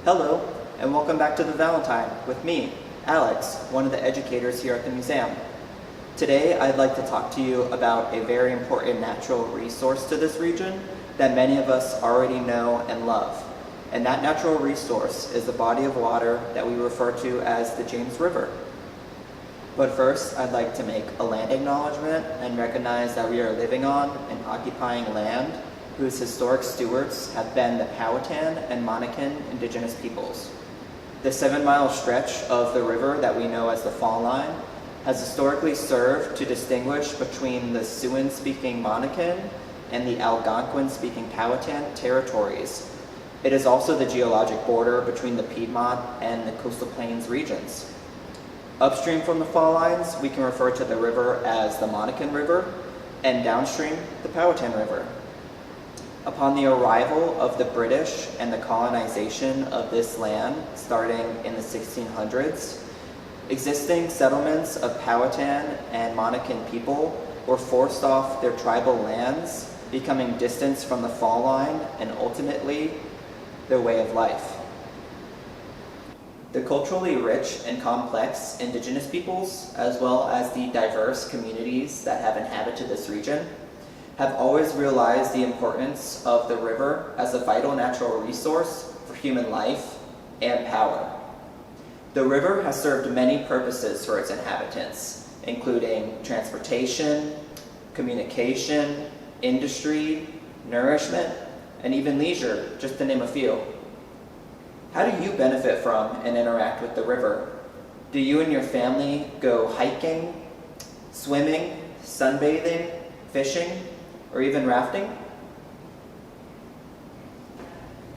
Hello, and welcome back to the Valentine with me, Alex, one of the educators here at the museum. Today, I'd like to talk to you about a very important natural resource to this region that many of us already know and love. And that natural resource is the body of water that we refer to as the James River. But first, I'd like to make a land acknowledgement and recognize that we are living on and occupying land whose historic stewards have been the Powhatan and Monacan indigenous peoples. The 7-mile stretch of the river that we know as the Fall Line has historically served to distinguish between the Siouan-speaking Monacan and the Algonquin-speaking Powhatan territories. It is also the geologic border between the Piedmont and the Coastal Plains regions. Upstream from the Fall Lines, we can refer to the river as the Monacan River, and downstream, the Powhatan River. Upon the arrival of the British and the colonization of this land starting in the 1600s, existing settlements of Powhatan and Monacan people were forced off their tribal lands, becoming distanced from the Fall Line and ultimately their way of life. The culturally rich and complex indigenous peoples, as well as the diverse communities that have inhabited this region, have always realized the importance of the river as a vital natural resource for human life and power. The river has served many purposes for its inhabitants, including transportation, communication, industry, nourishment, and even leisure, just to name a few. How do you benefit from and interact with the river? Do you and your family go hiking, swimming, sunbathing, fishing, or even rafting?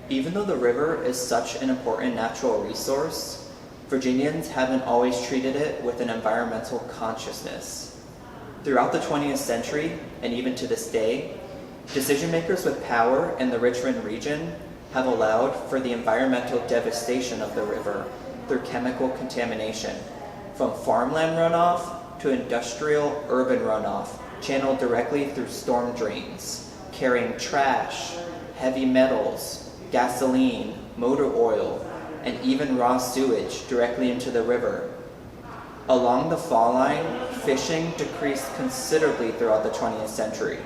Even though the river is such an important natural resource, Virginians haven't always treated it with an environmental consciousness. Throughout the 20th century, and even to this day, decision makers with power in the Richmond region have allowed for the environmental devastation of the river through chemical contamination, from farmland runoff to industrial urban runoff, channeled directly through storm drains, carrying trash, heavy metals, gasoline, motor oil, and even raw sewage directly into the river. Along the Fall Line, fishing decreased considerably throughout the 20th century,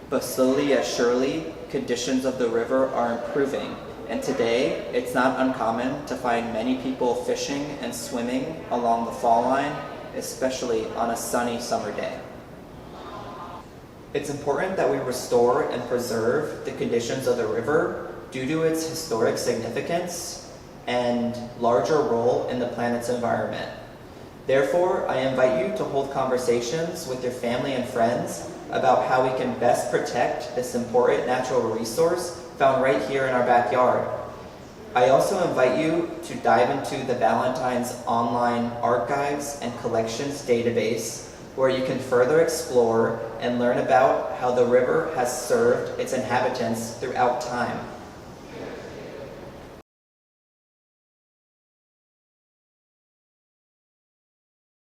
but slowly yet surely, conditions of the river are improving, and today, it's not uncommon to find many people fishing and swimming along the Fall Line, especially on a sunny summer day. It's important that we restore and preserve the conditions of the river due to its historic significance and larger role in the planet's environment. Therefore, I invite you to hold conversations with your family and friends about how we can best protect this important natural resource found right here in our backyard. I also invite you to dive into the Valentine's online archives and collections database, where you can further explore and learn about how the river has served its inhabitants throughout time.